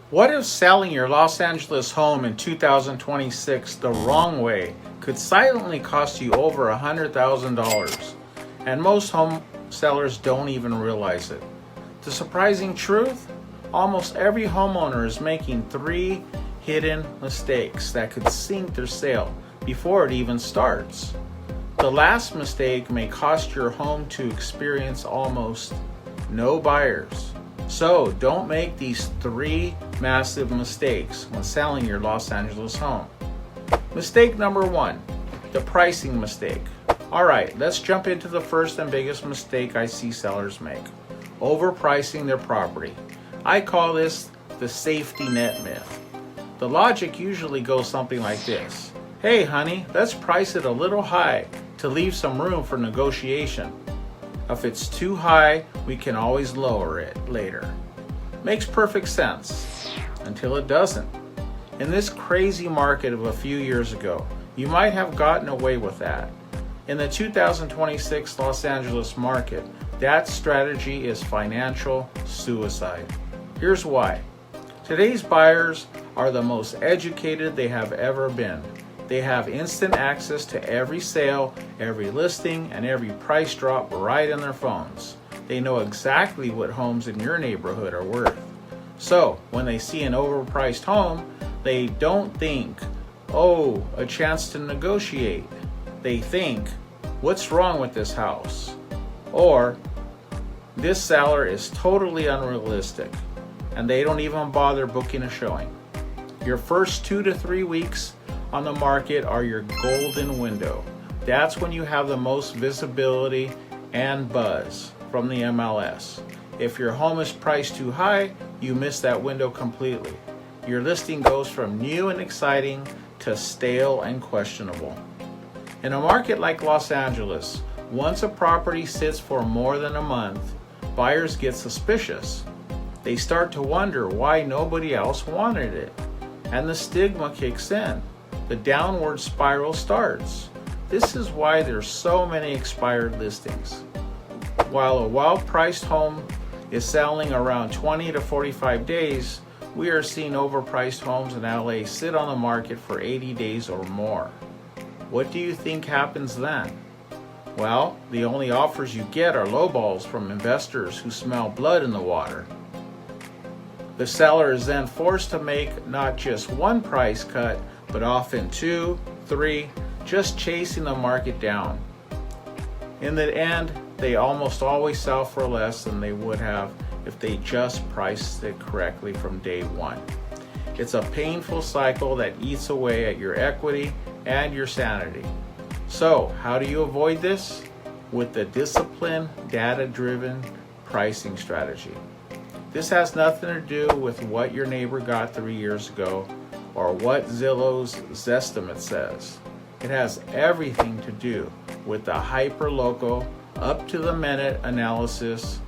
What if selling your Los Angeles home in 2026 the wrong way could silently cost you over $100,000? And most home sellers don't even realize it. The surprising truth? Almost every homeowner is making 3 hidden mistakes that could sink their sale before it even starts. The last mistake may cost your home to experience almost no buyers. So don't make these 3 massive mistakes when selling your Los Angeles home. Mistake number 1, the pricing mistake. Alright, let's jump into the first and biggest mistake I see sellers make: overpricing their property. I call this the safety net myth. The logic usually goes something like this: hey honey, let's price it a little high to leave some room for negotiation. If it's too high, we can always lower it later. Makes perfect sense, until it doesn't. In this crazy market of a few years ago, you might have gotten away with that. In the 2026 Los Angeles market, that strategy is financial suicide. Here's why. Today's buyers are the most educated they have ever been. They have instant access to every sale, every listing, and every price drop right in their phones. They know exactly what homes in your neighborhood are worth. So, when they see an overpriced home, they don't think, oh, a chance to negotiate. They think, what's wrong with this house? Or, this seller is totally unrealistic, and they don't even bother booking a showing. Your first 2 to 3 weeks on the market are your golden window. That's when you have the most visibility and buzz from the MLS. If your home is priced too high, you miss that window completely. Your listing goes from new and exciting to stale and questionable. In a market like Los Angeles, once a property sits for more than a month, buyers get suspicious. They start to wonder why nobody else wanted it, and the stigma kicks in. The downward spiral starts. This is why there's so many expired listings. While a well-priced home is selling around 20 to 45 days, we are seeing overpriced homes in LA sit on the market for 80 days or more. What do you think happens then? Well, the only offers you get are lowballs from investors who smell blood in the water. The seller is then forced to make not just one price cut, but often 2, 3, just chasing the market down. In the end, they almost always sell for less than they would have if they just priced it correctly from day one. It's a painful cycle that eats away at your equity and your sanity. So, how do you avoid this? With the disciplined, data-driven pricing strategy. This has nothing to do with what your neighbor got 3 years ago or what Zillow's Zestimate says. It has everything to do with the hyper-local, up-to-the-minute analysis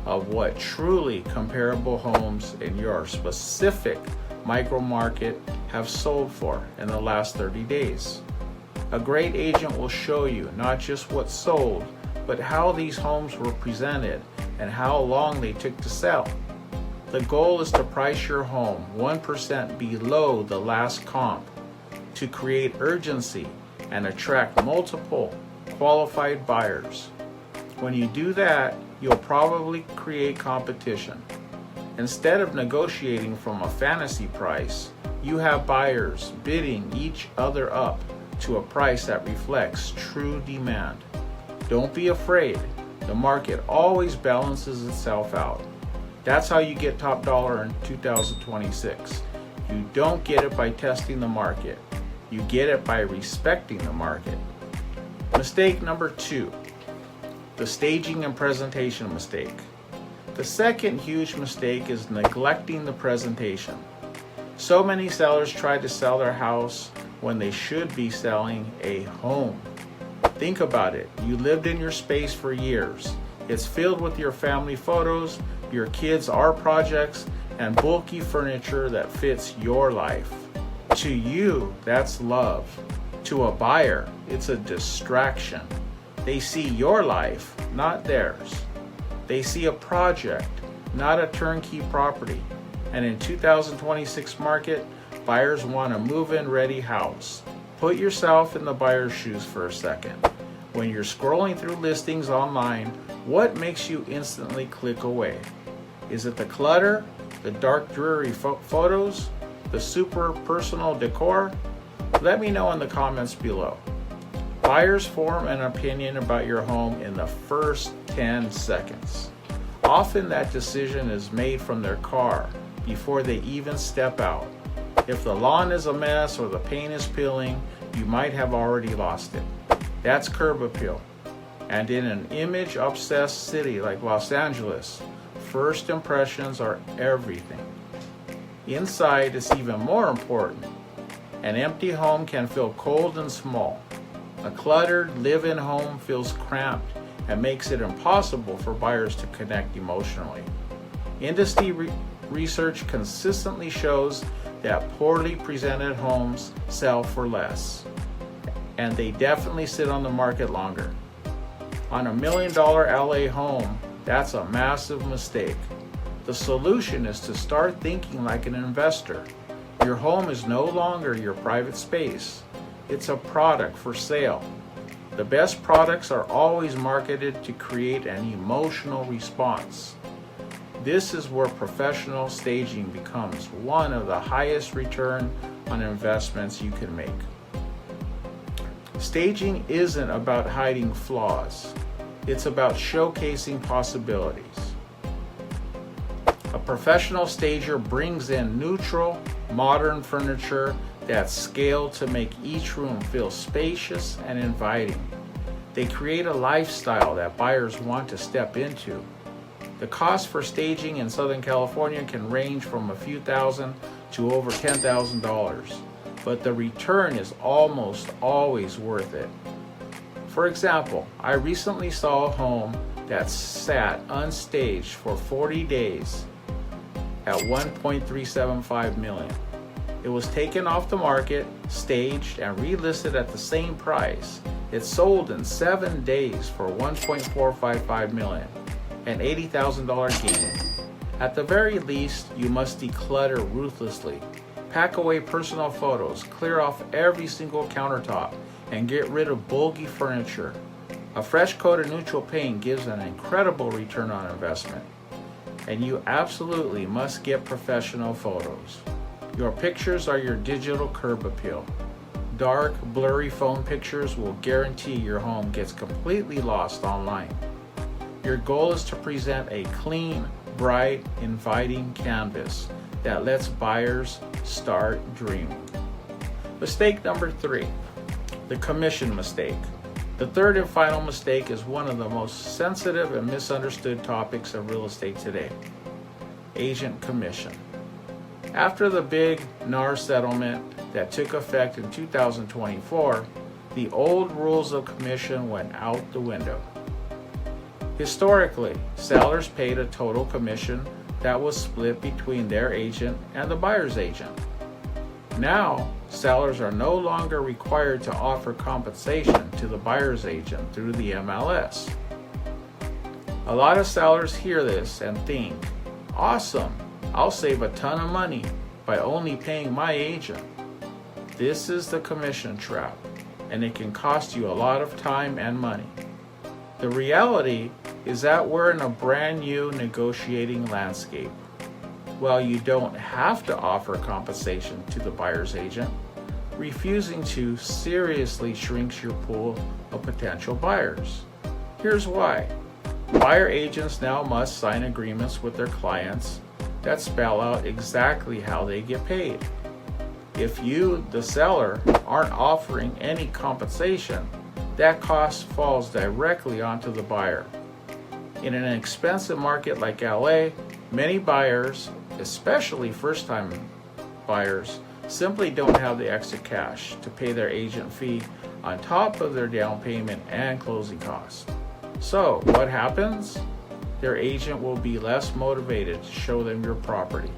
of what truly comparable homes in your specific micro-market have sold for in the last 30 days. A great agent will show you not just what sold, but how these homes were presented and how long they took to sell. The goal is to price your home 1% below the last comp to create urgency and attract multiple qualified buyers. When you do that, you'll probably create competition. Instead of negotiating from a fantasy price, you have buyers bidding each other up to a price that reflects true demand. Don't be afraid. The market always balances itself out. That's how you get top dollar in 2026. You don't get it by testing the market. You get it by respecting the market. Mistake number 2, the staging and presentation mistake. The second huge mistake is neglecting the presentation. So many sellers try to sell their house when they should be selling a home. Think about it. You lived in your space for years. It's filled with your family photos, your kids' art projects, and bulky furniture that fits your life. To you, that's love. To a buyer, it's a distraction. They see your life, not theirs. They see a project, not a turnkey property. And in 2026 market, buyers want a move-in ready house. Put yourself in the buyer's shoes for a second. When you're scrolling through listings online, what makes you instantly click away? Is it the clutter, the dark dreary photos, the super personal decor? Let me know in the comments below. Buyers form an opinion about your home in the first 10 seconds. Often that decision is made from their car before they even step out. If the lawn is a mess or the paint is peeling, you might have already lost it. That's curb appeal. And in an image-obsessed city like Los Angeles, first impressions are everything. Inside is even more important. An empty home can feel cold and small. A cluttered live-in home feels cramped and makes it impossible for buyers to connect emotionally. Industry research consistently shows that poorly presented homes sell for less, and they definitely sit on the market longer. On $1 million LA home, that's a massive mistake. The solution is to start thinking like an investor. Your home is no longer your private space. It's a product for sale. The best products are always marketed to create an emotional response. This is where professional staging becomes one of the highest return on investments you can make. Staging isn't about hiding flaws. It's about showcasing possibilities. A professional stager brings in neutral, modern furniture that's scaled to make each room feel spacious and inviting. They create a lifestyle that buyers want to step into. The cost for staging in Southern California can range from a few thousand to over $10,000, but the return is almost always worth it. For example, I recently saw a home that sat unstaged for 40 days at $1.375 million. It was taken off the market, staged, and relisted at the same price. It sold in 7 days for $1.455 million, an $80,000 gain. At the very least, you must declutter ruthlessly. Pack away personal photos, clear off every single countertop, and get rid of bulky furniture. A fresh coat of neutral paint gives an incredible return on investment. And you absolutely must get professional photos. Your pictures are your digital curb appeal. Dark, blurry phone pictures will guarantee your home gets completely lost online. Your goal is to present a clean, bright, inviting canvas that lets buyers start dreaming. Mistake number 3, the commission mistake. The third and final mistake is one of the most sensitive and misunderstood topics of real estate today: agent commission. After the big NAR settlement that took effect in 2024, the old rules of commission went out the window. Historically, sellers paid a total commission that was split between their agent and the buyer's agent. Now, sellers are no longer required to offer compensation to the buyer's agent through the MLS. A lot of sellers hear this and think, awesome, I'll save a ton of money by only paying my agent. This is the commission trap, and it can cost you a lot of time and money. The reality is that we're in a brand new negotiating landscape. While you don't have to offer compensation to the buyer's agent, refusing to seriously shrinks your pool of potential buyers. Here's why. Buyer agents now must sign agreements with their clients that spell out exactly how they get paid. If you, the seller, aren't offering any compensation, that cost falls directly onto the buyer. In an expensive market like LA, many buyers, especially first-time buyers, simply don't have the extra cash to pay their agent fee on top of their down payment and closing costs. So what happens? Their agent will be less motivated to show them your property.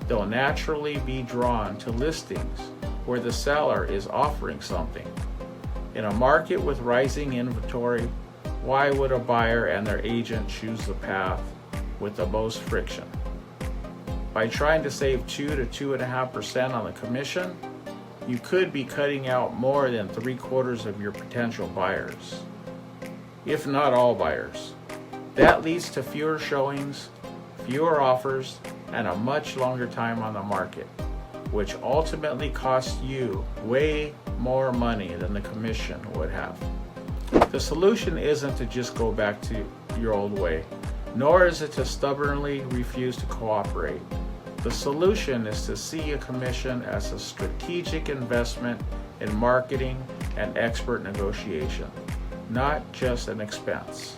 They'll naturally be drawn to listings where the seller is offering something. In a market with rising inventory, why would a buyer and their agent choose the path with the most friction? By trying to save 2 to 2.5% on the commission, you could be cutting out more than 3/4 of your potential buyers, if not all buyers. That leads to fewer showings, fewer offers, and a much longer time on the market, which ultimately costs you way more money than the commission would have. The solution isn't to just go back to your old way, nor is it to stubbornly refuse to cooperate. The solution is to see a commission as a strategic investment in marketing and expert negotiation, not just an expense.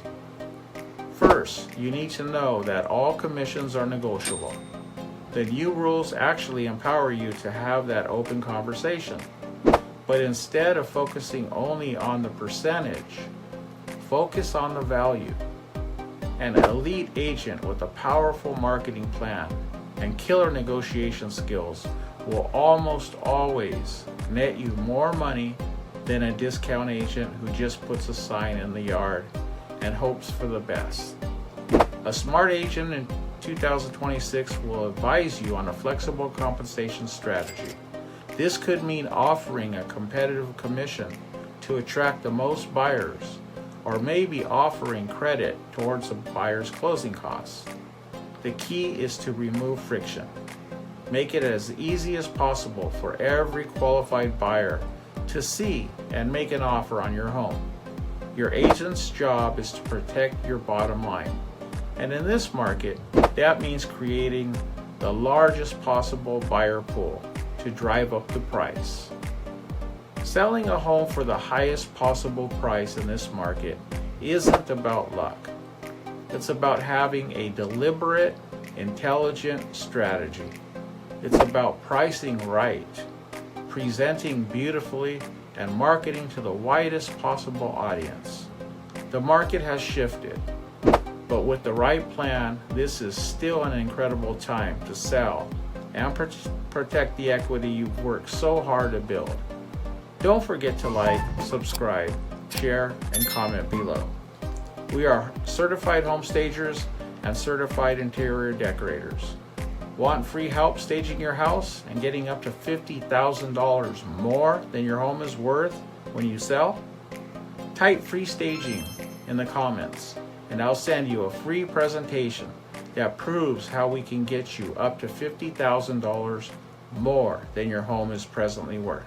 First, you need to know that all commissions are negotiable. The new rules actually empower you to have that open conversation. But instead of focusing only on the percentage, focus on the value. An elite agent with a powerful marketing plan and killer negotiation skills will almost always net you more money than a discount agent who just puts a sign in the yard and hopes for the best. A smart agent in 2026 will advise you on a flexible compensation strategy. This could mean offering a competitive commission to attract the most buyers, or maybe offering credit towards a buyer's closing costs. The key is to remove friction. Make it as easy as possible for every qualified buyer to see and make an offer on your home. Your agent's job is to protect your bottom line. And in this market, that means creating the largest possible buyer pool to drive up the price. Selling a home for the highest possible price in this market isn't about luck. It's about having a deliberate, intelligent strategy. It's about pricing right, presenting beautifully, and marketing to the widest possible audience. The market has shifted, but with the right plan, this is still an incredible time to sell and protect the equity you've worked so hard to build. Don't forget to like, subscribe, share, and comment below. We are certified home stagers and certified interior decorators. Want free help staging your house and getting up to $50,000 more than your home is worth when you sell? Type free staging in the comments and I'll send you a free presentation that proves how we can get you up to $50,000 more than your home is presently worth.